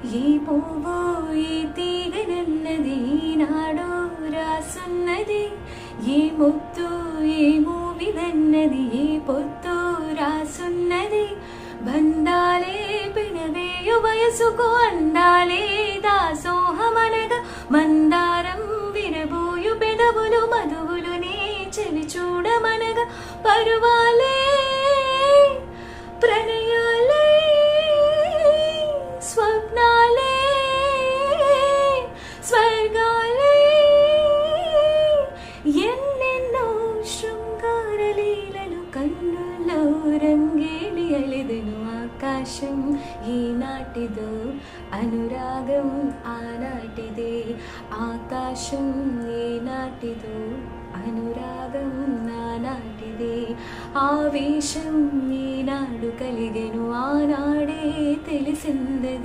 ఈ పువ్వు ఈ తీగనన్నది ఈనాడు రాసున్నది, ఈ ముత్తు ఈ మూవిదన్నది ఈ పొత్తు రాసున్నది. బంధాలే పినవేయు వయసుకు అందాలే దాసోహమనగా, మందారం విరబోయు పెదవులు మధువులు నే చెవి చూడమనగా, పరువాలే ప్రణయాలే స్వప్నాలే స్వర్గాలే, ఎన్నెన్నో శృంగార లీలలు కన్నుల్లో రంగేలి అలిదెను. ఆకాశం ఈనాటిదో అనురాగం ఆనాటిదే, ఆకాశం ఈనాటిదో అనురాగం నానాటిదే. ఆవేశం ఈనాడు కలిగెను ఆనాడే తెలిసిందది.